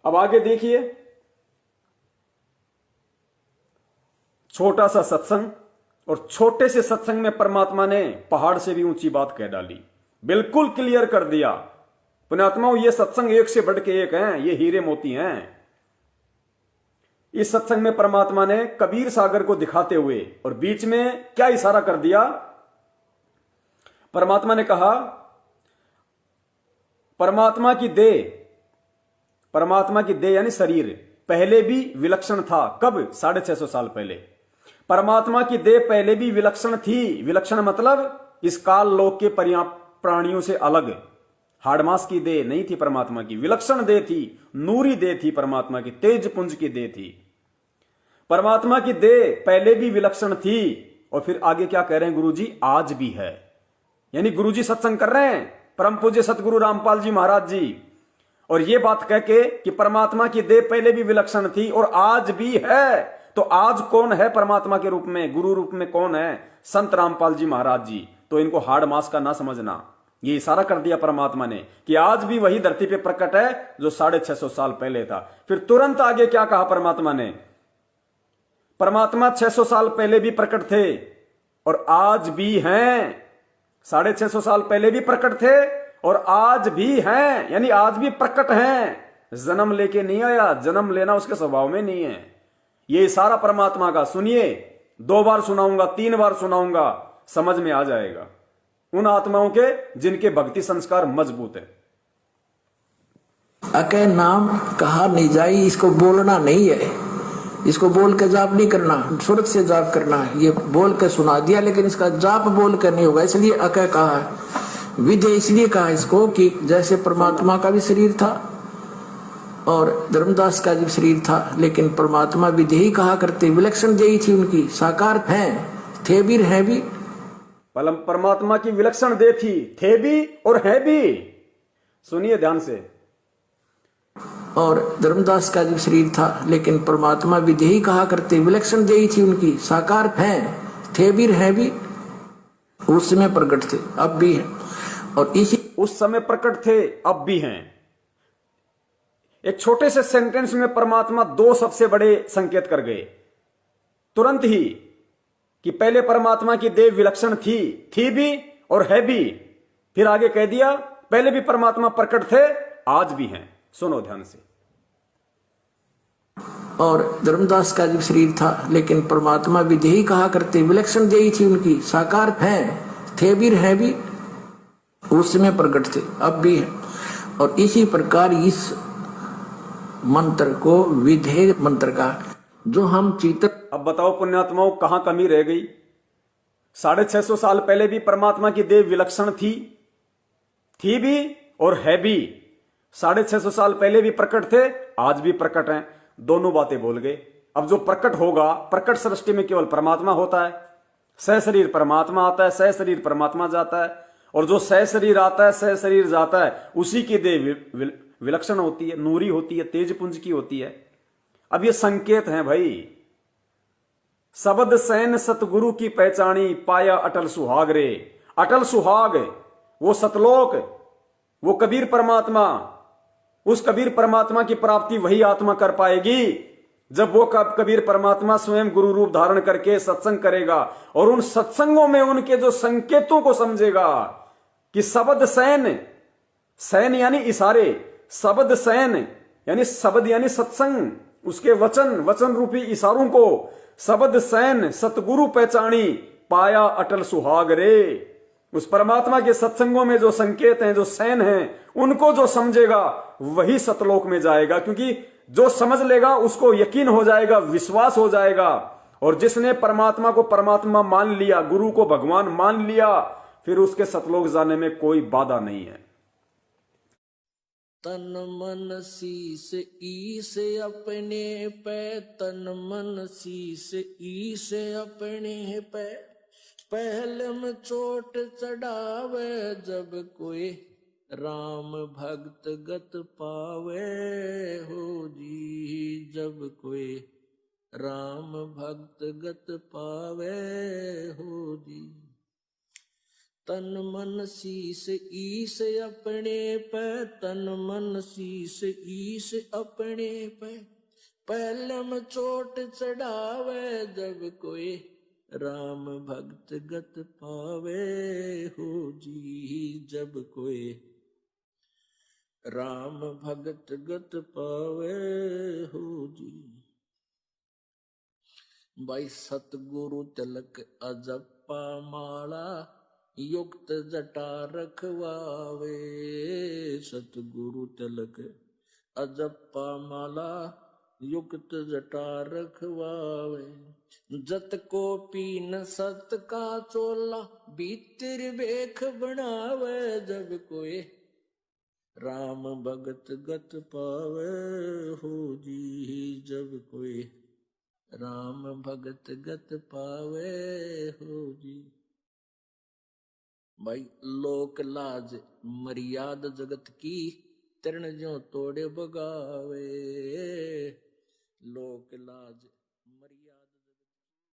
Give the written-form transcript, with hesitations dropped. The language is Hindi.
अब आगे देखिए, छोटा सा सत्संग, और छोटे से सत्संग में परमात्मा ने पहाड़ से भी ऊंची बात कह डाली, बिल्कुल क्लियर कर दिया। पुण्यात्माओं, ये सत्संग एक से बढ़ के एक हैं, ये हीरे मोती हैं। इस सत्संग में परमात्मा ने कबीर सागर को दिखाते हुए और बीच में क्या इशारा कर दिया। परमात्मा ने कहा, परमात्मा की देह यानी शरीर पहले भी विलक्षण था। कब? 650 साल पहले। परमात्मा की देह पहले भी विलक्षण थी। विलक्षण मतलब इस काल लोक के प्राणियों से अलग। हाड़मास की देह नहीं थी परमात्मा की, विलक्षण देह थी, नूरी देह थी परमात्मा की, तेज पुंज की देह थी। परमात्मा की देह पहले भी विलक्षण थी। और फिर आगे क्या कह रहे हैं गुरुजी? आज भी है। यानी गुरुजी सत्संग कर रहे हैं, परम पूज्य सतगुरु रामपाल जी महाराज जी, और ये बात कह के कि परमात्मा की देह पहले भी विलक्षण थी और आज भी है। तो आज कौन है परमात्मा के रूप में, गुरु रूप में कौन है? संत रामपाल जी महाराज जी। तो इनको हाड़ मास का ना समझना, ये इशारा कर दिया परमात्मा ने कि आज भी वही धरती पे प्रकट है जो 650 साल पहले था। फिर तुरंत आगे क्या कहा परमात्मा ने? परमात्मा 600 साल पहले भी प्रकट थे और आज भी हैं। 650 साल पहले भी प्रकट थे और आज भी हैं, यानी आज भी प्रकट हैं। जन्म लेके नहीं आया, जन्म लेना उसके स्वभाव में नहीं है। ये इशारा परमात्मा का सुनिए, 2 बार सुनाऊंगा, 3 बार सुनाऊंगा, समझ में आ जाएगा उन आत्माओं के जिनके भक्ति संस्कार मजबूत है। अके नाम कहा नहीं जाई, इसको बोलना नहीं है, इसको बोल के जाप नहीं करना, सुरत से जाप करना है। ये बोल के सुना दिया, लेकिन इसका जाप बोल कर नहीं होगा, इसलिए अके कहा है। विधेय इसलिए कहा इसको कि जैसे परमात्मा का भी शरीर था और धर्मदास का भी शरीर था, लेकिन परमात्मा विधेय कहा करते, विलक्षण देही थी उनकी, साकार हैं, थे भी है भी। परमात्मा की विलक्षण देह थी, थे भी और है भी। सुनिए ध्यान से। और धर्मदास का भी शरीर था, लेकिन परमात्मा विधेय कहा करते, विलक्षण देही थी उनकी, साकार हैं, थे भी है भी। उस समय प्रकट थे, अब भी हैं, और इसी उस समय प्रकट थे, अब भी हैं। एक छोटे से सेंटेंस में परमात्मा 2 सबसे बड़े संकेत कर गए तुरंत ही, कि पहले परमात्मा की देह विलक्षण थी भी और है भी। फिर आगे कह दिया पहले भी परमात्मा प्रकट थे, आज भी हैं। सुनो ध्यान से। और धर्मदास का भी शरीर था, लेकिन परमात्मा विधेय कहा करते, विलक्षण देही थी उनकी, साकार हैं, थे भी है भी। उस समय प्रकट थे, अब भी हैं, और इसी प्रकार इस मंत्र को विधेय मंत्र का जो हम चित्र। अब बताओ पुण्यात्माओं, कहां कमी रह गई? 650 साल पहले भी परमात्मा की देह विलक्षण थी भी और है भी। 650 साल पहले भी प्रकट थे, आज भी प्रकट हैं। दोनों बातें बोल गए। अब जो प्रकट होगा, प्रकट सृष्टि में केवल परमात्मा होता है, सह शरीर परमात्मा आता है, सह शरीर परमात्मा जाता है, और जो सह शरीर आता है, सह शरीर जाता है, उसी की देह विलक्षण होती है, नूरी होती है, तेज पुंज की होती है। अब ये संकेत हैं भाई। शब्द सैन सतगुरु की पहचानी, पाया अटल सुहाग रे। अटल सुहाग, वो सतलोक, वो कबीर परमात्मा, उस कबीर परमात्मा की प्राप्ति वही आत्मा कर पाएगी जब वो कबीर परमात्मा स्वयं गुरु रूप धारण करके सत्संग करेगा, और उन सत्संगों में उनके जो संकेतों को समझेगा कि शब्द सैन, सैन यानी इशारे, शब्द सैन यानी शब्द यानी सत्संग, उसके वचन रूपी इशारों को शब्द सैन सतगुरु पहचानी, पाया अटल सुहाग रे। उस परमात्मा के सत्संगों में जो संकेत हैं, जो सैन हैं, उनको जो समझेगा वही सतलोक में जाएगा। क्योंकि जो समझ लेगा उसको यकीन हो जाएगा, विश्वास हो जाएगा। और जिसने परमात्मा को परमात्मा मान लिया, गुरु को भगवान मान लिया, फिर उसके सतलोक जाने में कोई बाधा नहीं है। तन मन शीस ईस अपने पे, तन मन शीस ईस अपने पे, पहले में चोट चढ़ावे, जब कोई राम भक्त गत पावे हो जी, जब कोई राम भक्त गत पावे हो जी। तन मन शीस ईस अपने पे, तन मन शीस ईस अपने पे, पहलम चोट चढ़ावे जब कोई राम भक्त गत पावे हो जी, जब कोई राम भगत गत पावे हो जी। भाई सतगुरु तिलक अजप्पा माला, युक्त जटा रखवावे, सतगुरु तिलक अजप्पा माला, युक्त जटा रखवावे। जत को पीन सत का चोला, भीतर बेख बनावे जब कोई राम भगत गत पावे हो जी, जब कोई राम भगत गत पावे हो जी। भाई लोक लाज मर्याद जगत की, तरण ज्यों तोड़े बगावे, लोक लाज मर्याद